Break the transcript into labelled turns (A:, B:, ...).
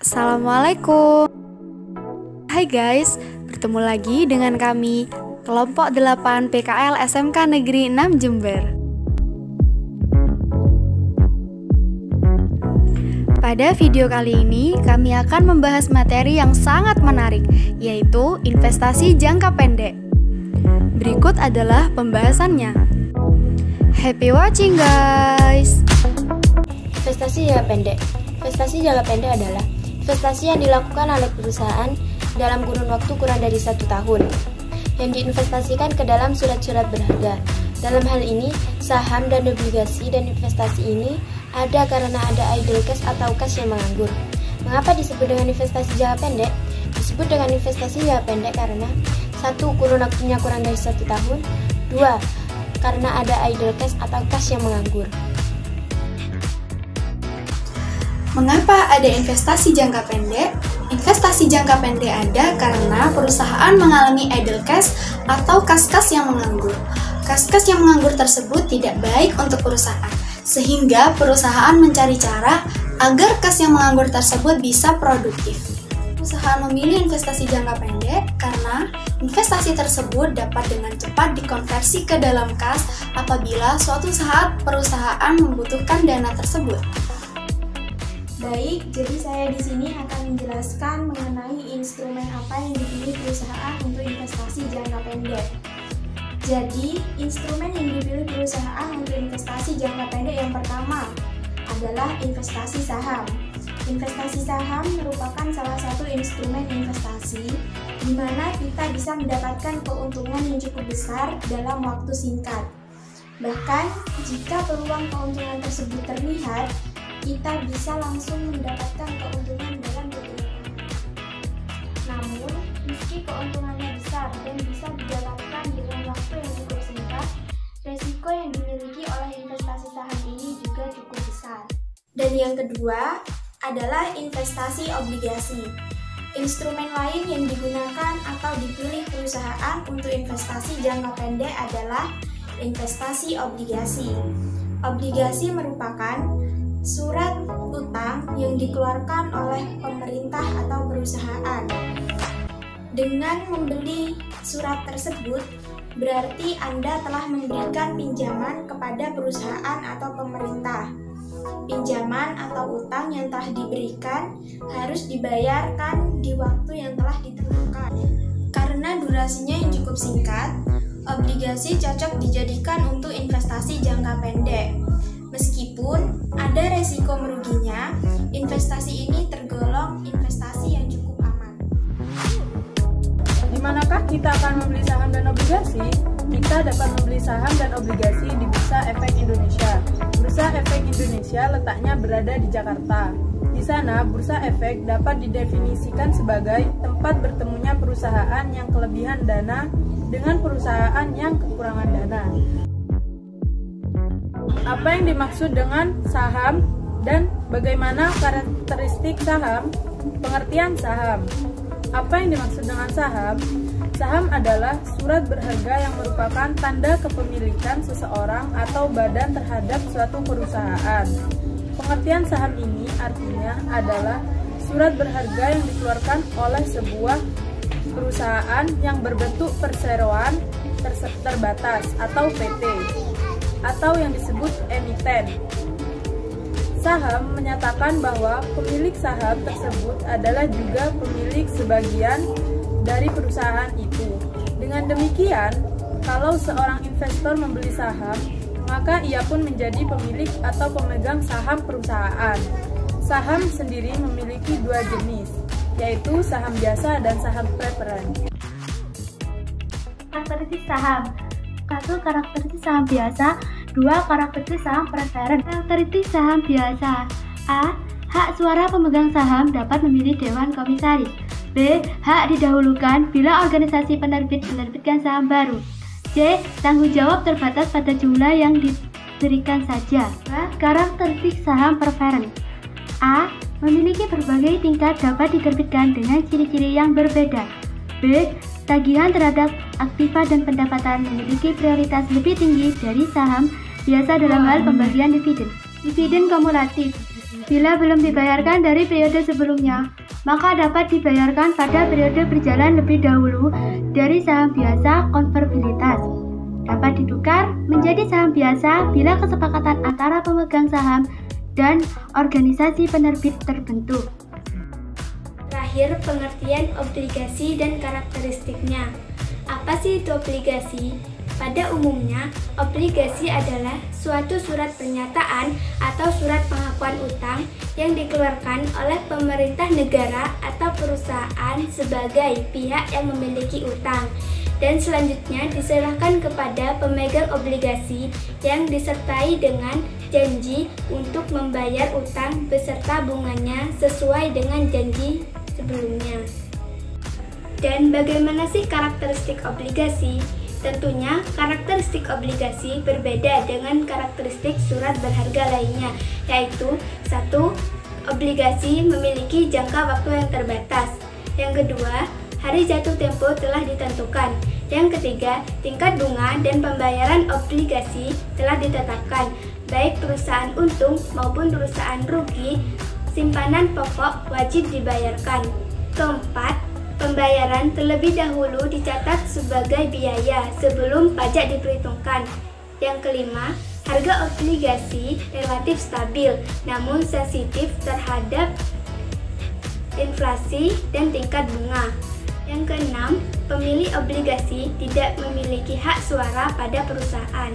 A: Assalamualaikum. Hai guys, bertemu lagi dengan kami kelompok 8 PKL SMK Negeri 6 Jember. Pada video kali ini kami akan membahas materi yang sangat menarik, yaitu investasi jangka pendek. Berikut adalah pembahasannya. Happy watching guys.
B: Investasi jangka pendek. Investasi jangka pendek adalah investasi yang dilakukan oleh perusahaan dalam kurun waktu kurang dari 1 tahun, yang diinvestasikan ke dalam surat-surat berharga. Dalam hal ini, saham dan obligasi dan investasi ini ada karena ada idle cash atau cash yang menganggur. Mengapa disebut dengan investasi jangka pendek? Disebut dengan investasi jangka pendek karena 1. Kurun waktunya kurang dari 1 tahun. 2. Karena ada idle cash atau cash yang menganggur.
A: Mengapa ada investasi jangka pendek? Investasi jangka pendek ada karena perusahaan mengalami idle cash atau kas-kas yang menganggur. Kas-kas yang menganggur tersebut tidak baik untuk perusahaan, sehingga perusahaan mencari cara agar kas yang menganggur tersebut bisa produktif. Perusahaan memilih investasi jangka pendek karena investasi tersebut dapat dengan cepat dikonversi ke dalam kas apabila suatu saat perusahaan membutuhkan dana tersebut.
C: Baik, jadi saya di sini akan menjelaskan mengenai instrumen apa yang dipilih perusahaan untuk investasi jangka pendek. Jadi, instrumen yang dipilih perusahaan untuk investasi jangka pendek yang pertama adalah investasi saham. Investasi saham merupakan salah satu instrumen investasi di mana kita bisa mendapatkan keuntungan yang cukup besar dalam waktu singkat. Bahkan, jika peluang keuntungan tersebut terlihat, kita bisa langsung mendapatkan keuntungan dalam beberapa hari. Namun, meski keuntungannya besar dan bisa didapatkan dalam waktu yang cukup singkat, resiko yang dimiliki oleh investasi saham ini juga cukup besar. Dan yang kedua adalah investasi obligasi. Instrumen lain yang digunakan atau dipilih perusahaan untuk investasi jangka pendek adalah investasi obligasi. Obligasi merupakan surat utang yang dikeluarkan oleh pemerintah atau perusahaan. Dengan membeli surat tersebut, berarti Anda telah memberikan pinjaman kepada perusahaan atau pemerintah. Pinjaman atau utang yang telah diberikan harus dibayarkan di waktu yang telah ditentukan. Karena durasinya yang cukup singkat, obligasi cocok dijadikan untuk investasi jangka pendek. Meskipun ada resiko meruginya, investasi ini tergolong investasi yang cukup aman.
D: Di manakah kita akan membeli saham dan obligasi? Kita dapat membeli saham dan obligasi di Bursa Efek Indonesia. Bursa Efek Indonesia letaknya berada di Jakarta. Di sana, Bursa Efek dapat didefinisikan sebagai tempat bertemunya perusahaan yang kelebihan dana dengan perusahaan yang kekurangan dana. Apa yang dimaksud dengan saham dan bagaimana karakteristik saham? Pengertian saham. Apa yang dimaksud dengan saham? Saham adalah surat berharga yang merupakan tanda kepemilikan seseorang atau badan terhadap suatu perusahaan. Pengertian saham ini artinya adalah surat berharga yang dikeluarkan oleh sebuah perusahaan yang berbentuk perseroan terbatas atau PT, atau yang disebut emiten. Saham menyatakan bahwa pemilik saham tersebut adalah juga pemilik sebagian dari perusahaan itu. Dengan demikian, kalau seorang investor membeli saham, maka ia pun menjadi pemilik atau pemegang saham perusahaan. Saham sendiri memiliki 2 jenis, yaitu saham biasa dan saham preferen.
E: Karakteristik saham. 1. Karakteristik saham biasa. 2. Karakteristik saham preferen. Karakteristik saham biasa. A. Hak suara pemegang saham dapat memilih dewan komisaris. B. Hak didahulukan bila organisasi penerbit menerbitkan saham baru. C. Tanggung jawab terbatas pada jumlah yang diberikan saja. B. Karakteristik saham preferen. A. Memiliki berbagai tingkat dapat diterbitkan dengan ciri-ciri yang berbeda. B. Tagihan terhadap aktiva dan pendapatan memiliki prioritas lebih tinggi dari saham biasa dalam hal pembagian dividen. Dividen kumulatif. Bila belum dibayarkan dari periode sebelumnya, maka dapat dibayarkan pada periode berjalan lebih dahulu dari saham biasa konvertibilitas. Dapat ditukar menjadi saham biasa bila kesepakatan antara pemegang saham dan organisasi penerbit terbentuk.
C: Terakhir, pengertian obligasi dan karakteristiknya. Apa sih itu obligasi? Pada umumnya, obligasi adalah suatu surat pernyataan atau surat pengakuan utang yang dikeluarkan oleh pemerintah negara atau perusahaan sebagai pihak yang memiliki utang dan selanjutnya diserahkan kepada pemegang obligasi yang disertai dengan janji untuk membayar utang beserta bunganya sesuai dengan janji sebelumnya. Dan bagaimana sih karakteristik obligasi? Tentunya, karakteristik obligasi berbeda dengan karakteristik surat berharga lainnya, yaitu 1. Obligasi memiliki jangka waktu yang terbatas. Yang kedua, hari jatuh tempo telah ditentukan. Yang ketiga, tingkat bunga dan pembayaran obligasi telah ditetapkan, baik perusahaan untung maupun perusahaan rugi, simpanan pokok wajib dibayarkan. Keempat, pembayaran terlebih dahulu dicatat sebagai biaya sebelum pajak diperhitungkan. Yang kelima, harga obligasi relatif stabil namun sensitif terhadap inflasi dan tingkat bunga. Yang keenam, pemilik obligasi tidak memiliki hak suara pada perusahaan.